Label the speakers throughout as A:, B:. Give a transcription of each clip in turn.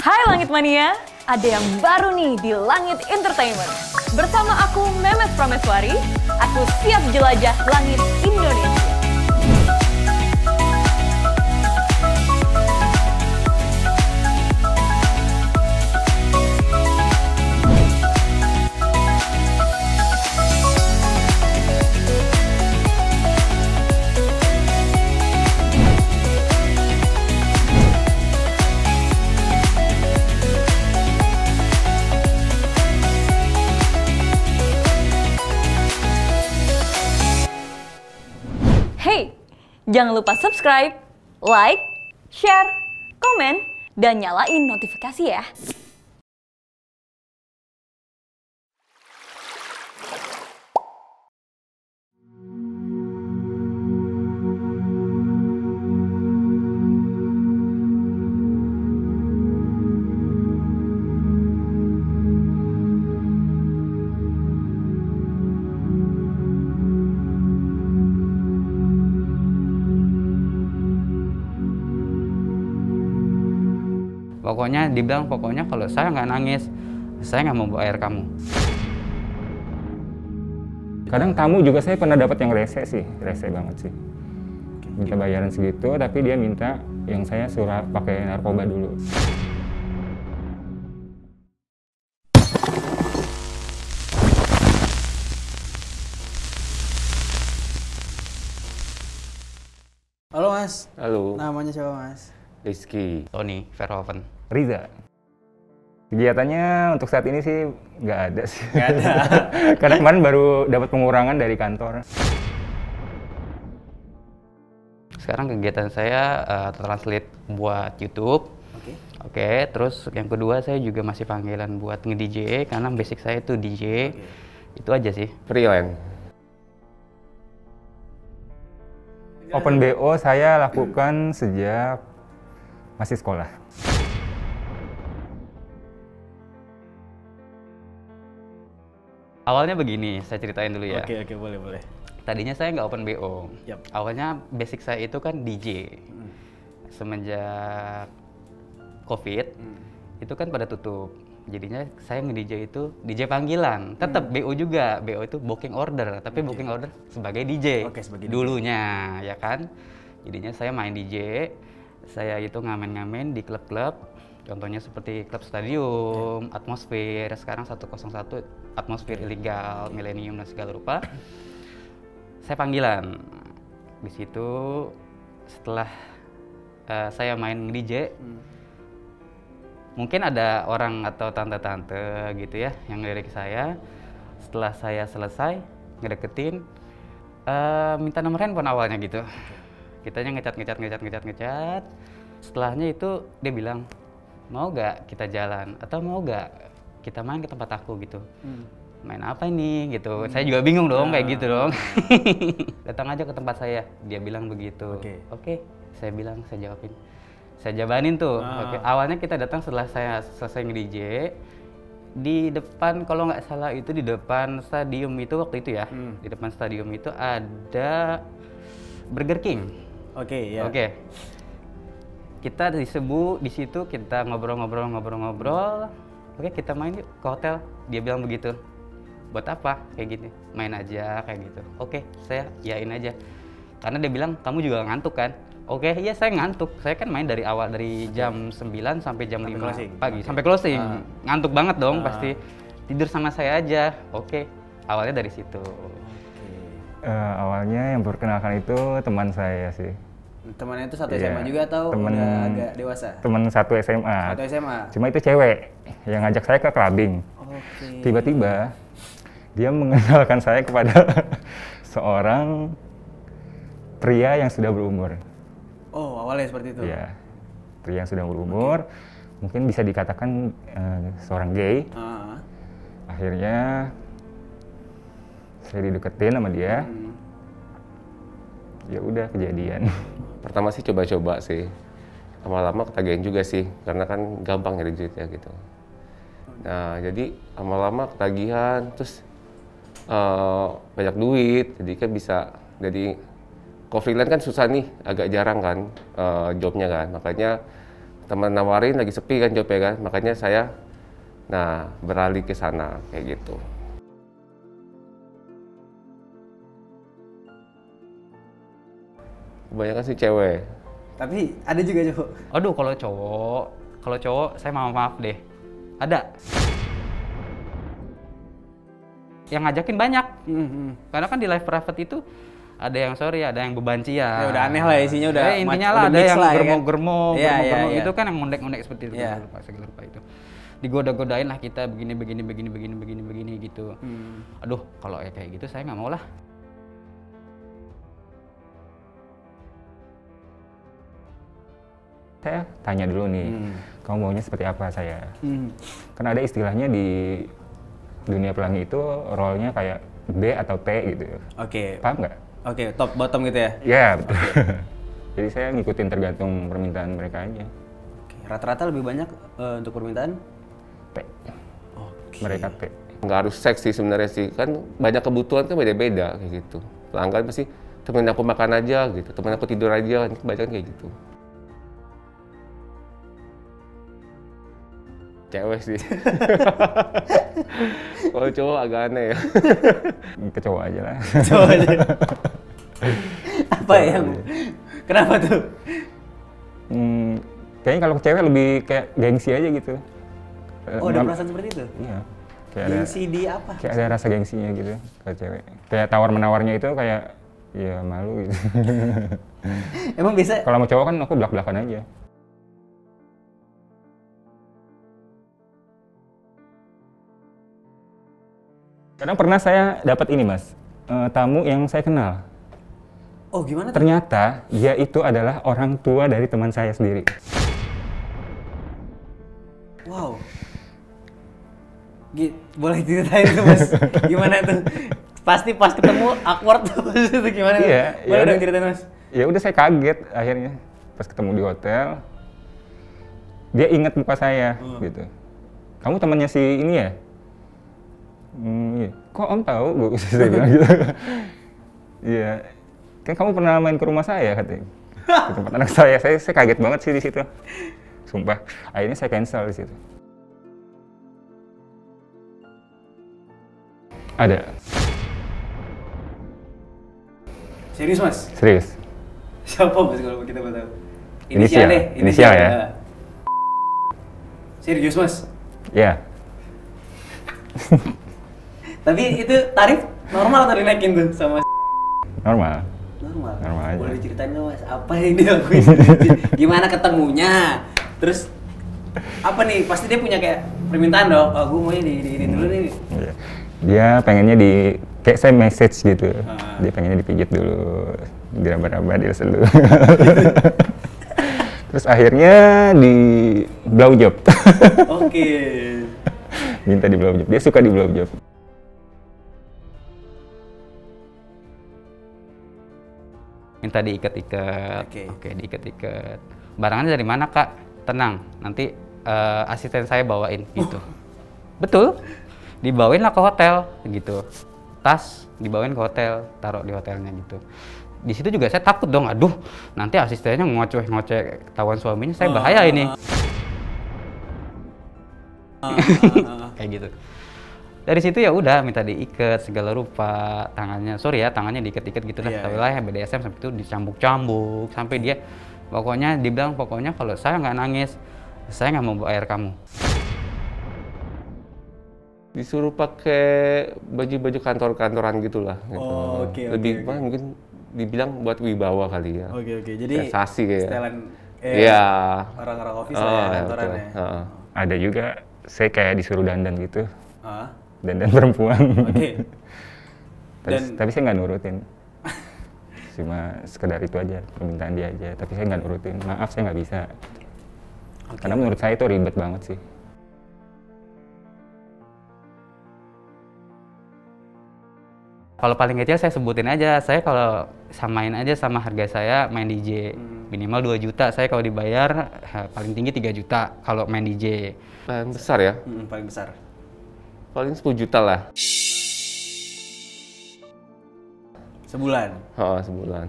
A: Hai Langit Mania, ada yang baru nih di Langit Entertainment. Bersama aku Memes Prameswari, aku siap jelajah langit Indonesia. Hey, jangan lupa subscribe, like, share, komen, dan nyalain notifikasi ya.
B: Pokoknya dibilang kalau saya nggak nangis, saya nggak mau bayar kamu.
C: Kadang tamu juga saya pernah dapat yang rese sih, rese banget sih. Minta bayaran segitu, tapi dia minta yang saya suruh pakai narkoba dulu.
D: Halo Mas.
E: Halo.
D: Namanya siapa Mas?
E: Rizky.
B: Tony Verhoeven.
C: Riza. Kegiatannya untuk saat ini sih nggak ada sih.
D: Nggak ada.
C: Karena kemarin baru dapat pengurangan dari kantor.
B: Sekarang kegiatan saya translate buat YouTube. Oke, terus yang kedua saya juga masih panggilan buat nge-DJ karena basic saya itu DJ. Itu aja sih.
E: Freelance.
C: Open BO saya lakukan sejak masih sekolah.
B: Awalnya begini, saya ceritain dulu ya.
D: Oke, boleh.
B: Tadinya saya nggak open BO.
D: Yap.
B: Awalnya basic saya itu kan DJ. Semenjak COVID, itu kan pada tutup. Jadinya saya nge-DJ itu DJ panggilan. Tetap BO juga. BO itu booking order, tapi booking order sebagai DJ.
D: Oke, sebagai DJ.
B: Dulunya, ya kan. Jadinya saya main DJ. Saya itu ngamen-ngamen di klub-klub. Contohnya seperti klub stadium, atmosfer, sekarang 101 atmosfer ilegal, milenium dan segala rupa. Saya panggilan. Di situ setelah saya main DJ, mungkin ada orang atau tante-tante gitu ya yang ngelirik saya. Setelah saya selesai ngedeketin, minta nomor handphone awalnya gitu. Kitanya ngecat. Setelahnya itu dia bilang, mau gak kita jalan atau mau gak kita main ke tempat aku gitu. Main apa ini gitu. Saya juga bingung dong kayak gitu dong. Datang aja ke tempat saya, dia bilang begitu. Oke, saya bilang, saya jawabin. Saya jabanin tuh. Oke, awalnya kita datang setelah saya selesai nge-DJ di depan, kalau nggak salah itu di depan stadium itu waktu itu ya. Di depan stadium itu ada Burger King.
D: Oke, ya.
B: Oke. Kita di situ kita ngobrol. Oke, kita main yuk ke hotel. Dia bilang begitu. Buat apa? Kayak gitu. Main aja kayak gitu. Oke, saya yain aja. Karena dia bilang, kamu juga ngantuk kan? Oke, iya saya ngantuk. Saya kan main dari awal, dari jam 9 sampai jam 5
D: closing.
B: pagi. Sampai closing. Ngantuk banget dong pasti. Tidur sama saya aja. Oke, awalnya dari situ.
C: Awalnya yang perkenalkan itu teman saya sih.
D: Temannya itu satu
C: Iya,
D: SMA juga atau
C: temen-
D: udah agak dewasa?
C: Teman satu SMA.
D: Satu SMA.
C: Cuma itu cewek yang ngajak saya ke clubbing.
D: Oke.
C: Tiba-tiba dia mengenalkan saya kepada seorang pria yang sudah berumur.
D: Oh, awalnya seperti itu?
C: Iya, pria yang sudah berumur, mungkin bisa dikatakan seorang gay. Akhirnya saya dideketin sama dia. Ya udah kejadian.
E: Pertama sih coba-coba sih. Lama-lama ketagihan juga sih, karena kan gampang nyari duit ya gitu. Nah, jadi lama-lama ketagihan, terus banyak duit, jadi kan bisa, jadi kalau freelance kan susah nih, agak jarang kan jobnya kan, makanya teman nawarin lagi sepi kan jobnya kan, makanya saya beralih ke sana kayak gitu. Kebanyakan sih cewek.
D: Tapi ada juga cowok.
B: Aduh, kalau cowok saya maaf deh. Ada. Yang ngajakin banyak. Karena kan di live private itu ada yang sorry, ada yang bebancian.
D: Ya udah aneh lah isinya udah.
B: Intinya lah ada yang germo-germo
D: Iya.
B: itu kan yang ngondek-ngondek seperti itu.
D: Iya.
B: Segala rupa itu. Digoda-godain lah kita begini gitu. Aduh, kalau kayak gitu saya nggak mau lah.
C: Saya tanya dulu nih, kamu maunya seperti apa saya? Karena ada istilahnya di dunia pelangi itu role-nya kayak B atau T gitu.
D: Oke.
C: Paham nggak?
D: Oke, top bottom gitu ya?
C: Ya, betul. Jadi saya ngikutin tergantung permintaan mereka aja.
D: Oke. Rata-rata lebih banyak untuk permintaan?
C: T.
D: Oke.
C: Mereka T.
E: Nggak harus seks sih sebenarnya sih, kan banyak kebutuhan kan beda-beda kayak gitu. Pelanggan pasti temen aku makan aja gitu, temen aku tidur aja, kan kebanyakan kayak gitu. Cewek sih. Kalau cowok agak aneh ya.
C: Ke cowok aja lah.
D: Coba aja. Apa yang? Kenapa tuh?
C: Kayaknya kalau ke cewek lebih kayak gengsi aja gitu.
D: Oh, ada perasaan seperti itu?
C: Iya. Kayak
D: Gengsi di apa?
C: Kayak ada rasa gengsinya gitu ke cewek. Kayak tawar-menawarnya itu kayak ya malu gitu.
D: Emang bisa?
C: Kalau sama cowok kan aku belak-belakan aja. Kadang pernah saya dapat ini mas, tamu yang saya kenal.
D: Oh gimana tuh?
C: Ternyata dia itu adalah orang tua dari teman saya sendiri.
D: Wow. Boleh ceritain tuh mas, gimana tuh? Pasti pas ketemu awkward tuh, itu gimana?
C: Iya.
D: Boleh dong ceritain mas?
C: Ya udah saya kaget akhirnya pas ketemu di hotel. Dia ingat muka saya gitu. Kamu temannya si ini ya? Iya. Kok om tahu? Gue saya bilang gitu. Iya. Kan kamu pernah main ke rumah saya katanya. Ke tempat anak saya. Saya kaget banget sih di situ. Sumpah. Akhirnya saya cancel di situ. Ada.
D: Serius mas?
C: Serius.
D: Siapa mas kalau kita mau tahu?
C: Inisial.
D: deh.
C: Inisial ya.
D: Serius mas?
C: Ya.
D: Tapi itu tarif normal atau dinaikin tuh sama
C: Normal.
D: Normal.
C: Normal aja.
D: Boleh diceritain nggak mas? Apa yang dilakuin? Gimana ketemunya? Terus apa nih? Pasti dia punya kayak permintaan dong. Oh, gue maunya di dulu nih.
C: Iya. Dia pengennya kayak saya message gitu. Dia pengennya dipijit dulu, diraba-raba, dilus-lus. Terus akhirnya di blowjob.
D: Oke.
C: Minta di blowjob. Dia suka di blowjob.
B: Minta diikat-ikat.
D: Oke.
B: Diikat-ikat. Barangannya dari mana kak? Tenang, nanti asisten saya bawain gitu. Betul. Dibawain lah ke hotel gitu. Tas dibawain ke hotel, taruh di hotelnya gitu. Di situ juga saya takut dong, aduh nanti asistennya ngoceh ketahuan suaminya, saya bahaya ini. Kayak gitu. Dari situ ya udah minta diikat segala rupa, tangannya diikat-ikat gitu lah. Tapi lah ya BDSM sampai itu dicambuk-cambuk sampai dia dibilang pokoknya kalau saya nggak nangis, saya nggak mau bayar kamu.
E: Disuruh pakai baju-baju kantor-kantoran gitulah. Gitu.
D: Oh, oke.
E: Lebih mungkin dibilang buat wibawa kali ya.
D: Oke. Jadi
E: sensasi kayak.
D: setelan
E: Iya.
D: orang-orang office lah ya, kantoran ya.
C: Ada juga saya kayak disuruh dandan gitu.
D: Ah.
C: Dandan perempuan.
D: Oke.
C: Tapi saya nggak nurutin. Cuma sekedar itu aja, permintaan dia aja. Tapi saya nggak nurutin. Maaf, saya nggak bisa.
D: Okay.
C: Karena menurut saya itu ribet banget sih.
B: Kalau paling kecil saya sebutin aja, saya kalau samain aja sama harga saya main DJ. Minimal 2 juta, saya kalau dibayar paling tinggi 3 juta kalau main DJ.
E: Paling besar ya?
D: Paling besar.
E: Paling 10 juta lah.
D: Sebulan?
E: Sebulan.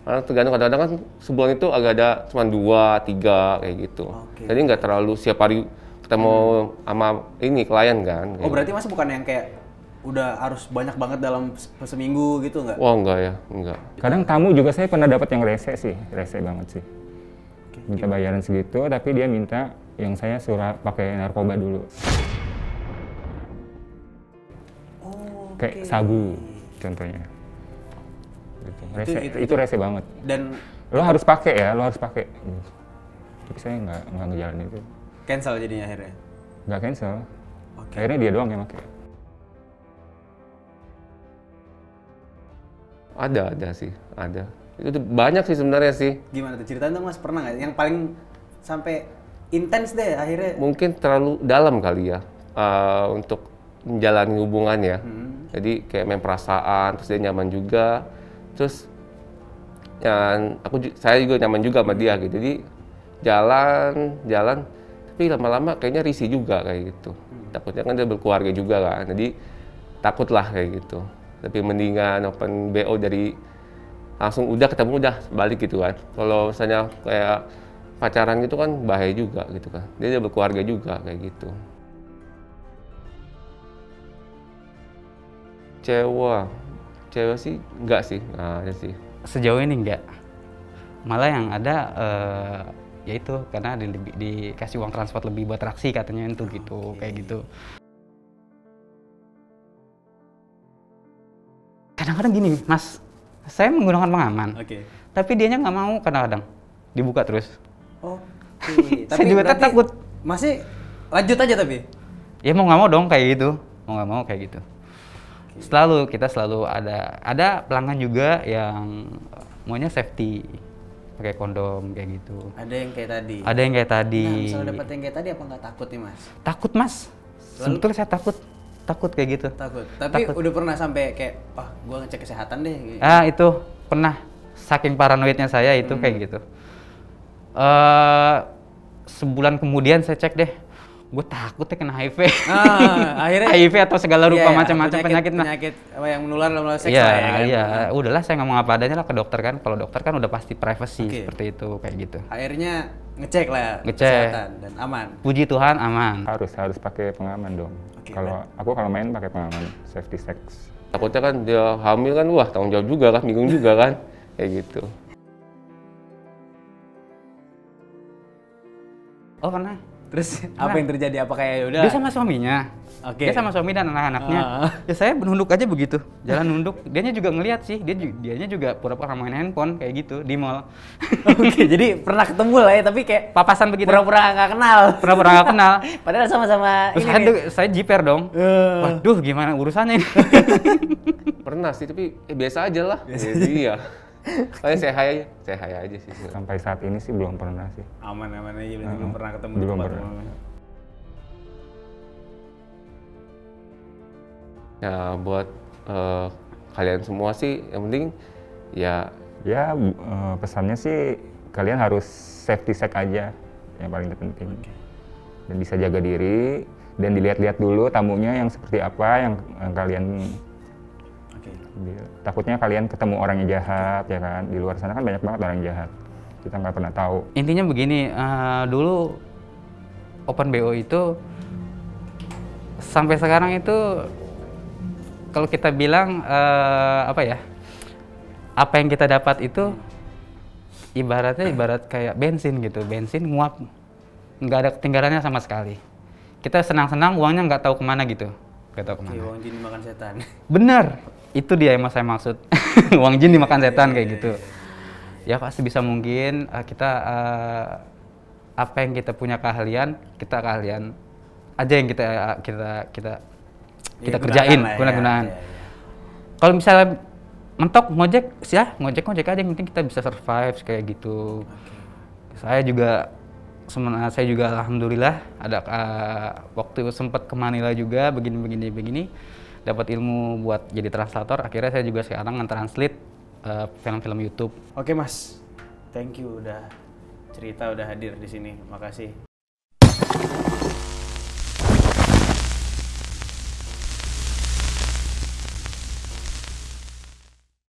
E: Karena tergantung, kadang-kadang kan sebulan itu agak ada cuma 2, 3 kayak gitu.
D: Oke.
E: Jadi nggak terlalu setiap hari ketemu sama ini klien kan.
D: Oh berarti Mas bukan yang kayak udah harus banyak banget dalam seminggu gitu nggak?
E: Wah enggak ya, enggak.
C: Kadang tamu juga saya pernah dapat yang rese sih, rese banget sih. Minta bayaran segitu, tapi dia minta yang saya suruh pakai narkoba dulu.
D: Oh,
C: Kayak
D: oke.
C: sabu contohnya. Gitu. Rese, itu rese banget.
D: Dan
C: Lo harus pakai ya, lo harus pakai. Tapi saya nggak ngejalanin itu.
D: cancel jadinya akhirnya.
C: Nggak cancel.
D: Oke.
C: Akhirnya dia doang yang pakai.
E: Ada sih, ada. Itu banyak sih sebenarnya sih.
D: Gimana tuh ceritain dong Mas, pernah nggak yang paling sampai intens deh akhirnya?
E: Mungkin terlalu dalam kali ya untuk menjalani hubungan ya. Jadi kayak main perasaan, terus dia nyaman juga. Terus saya juga nyaman juga sama dia gitu. Jadi jalan, tapi lama-lama kayaknya risih juga kayak gitu. Takutnya kan dia berkeluarga juga kan. Jadi takutlah kayak gitu. Tapi mendingan open BO dari langsung udah ketemu udah balik gitu kan. Kalau misalnya kayak pacaran gitu kan bahaya juga gitu kan. Dia berkeluarga juga kayak gitu. Cewek sih enggak sih, nggak ada sih.
B: Sejauh ini enggak. Malah yang ada ya itu karena dikasih uang transport lebih buat taksi katanya itu gitu, kayak gitu. Kadang-kadang gini, Mas, saya menggunakan pengaman,
D: Oke.
B: tapi dianya nggak mau kadang-kadang dibuka terus.
D: Oke.
B: Saya juga
D: berarti
B: takut.
D: Masih lanjut aja tapi.
B: Ya mau nggak mau dong kayak gitu, mau nggak mau kayak gitu. Kita selalu ada pelanggan juga yang maunya safety, pakai kondom kayak gitu.
D: Ada yang kayak tadi.
B: Ada yang kayak tadi.
D: Nah, misalnya dapat yang kayak tadi apa nggak takut nih Mas?
B: Takut, Mas. Sebetulnya saya takut kayak gitu.
D: Takut. Tapi
B: Takut.
D: udah pernah sampai kayak, gua ngecek kesehatan deh. Gitu.
B: Itu pernah, saking paranoidnya saya itu kayak gitu. Sebulan kemudian saya cek deh, gue takutnya kena HIV.
D: Akhirnya
B: HIV atau segala rupa
D: Iya,
B: macam-macam penyakit.
D: Penyakit apa yang menular melalui seks
B: Iya,
D: lah ya kan.
B: iya. Udahlah saya ngomong apa adanya lah ke dokter kan. Kalau dokter kan udah pasti privacy
D: Oke.
B: seperti itu kayak gitu.
D: Akhirnya ngecek lah
B: Ngecek.
D: kesehatan dan aman.
B: Puji Tuhan aman.
C: Harus pakai pengaman dong.
D: Oke,
C: Kalau main pakai pengaman, safety sex.
E: Takutnya kan dia hamil kan, wah tanggung jawab juga kan, bingung juga kan, kayak gitu.
B: Oh pernah.
D: Terus apa yang terjadi? Apa kayak udah?
B: Dia sama suaminya.
D: Oke.
B: Dia sama suami dan anak-anaknya. Ya saya nunduk aja begitu. Jalan nunduk. Dianya juga ngelihat sih. Dianya juga pura-pura main handphone kayak gitu di mall.
D: Oke, jadi pernah ketemu lah ya, tapi kayak
B: Papasan begitu.
D: pura-pura nggak kenal.
B: Pura-pura nggak kenal.
D: Padahal sama-sama
B: Terus
D: ini.
B: saya jiper dong. Waduh, gimana urusannya ini?
E: Pernah sih, tapi biasa aja lah. Jadi ya, paling saya aja sih.
C: Sampai saat ini sih belum pernah sih.
D: Aman-aman aja, berarti belum pernah ketemu.
C: Belum
D: tempat
C: pernah.
D: umum.
E: Ya buat kalian semua sih, yang penting ya
C: Ya pesannya sih kalian harus safety sex aja yang paling penting. Dan bisa jaga diri dan dilihat-lihat dulu tamunya yang seperti apa yang kalian.
D: Oke.
C: Takutnya kalian ketemu orang yang jahat ya kan. Di luar sana kan banyak banget orang yang jahat. Kita nggak pernah tahu.
B: Intinya begini, dulu Open BO itu sampai sekarang itu kalau kita bilang apa yang kita dapat itu ibarat kayak bensin gitu, bensin nguap, nggak ada ketinggalannya sama sekali. Kita senang-senang uangnya nggak tahu kemana gitu, nggak tahu kemana.
D: Oke, uang jin makan setan.
B: Bener, itu dia yang mau saya maksud. Uang jin dimakan setan kayak gitu. Ya pasti bisa mungkin kita apa yang kita punya keahlian, kita keahlian aja yang kita
D: Ya,
B: kerjain,
D: gunakan lah ya.
B: guna-gunaan.
D: Ya, ya.
B: Kalau misalnya mentok ngojek, ngojek aja yang penting kita bisa survive kayak gitu. Saya juga alhamdulillah ada waktu sempat ke Manila juga begini dapat ilmu buat jadi translator. Akhirnya saya juga sekarang nge-translate film-film YouTube.
D: Oke Mas, thank you udah cerita, udah hadir di sini. Makasih.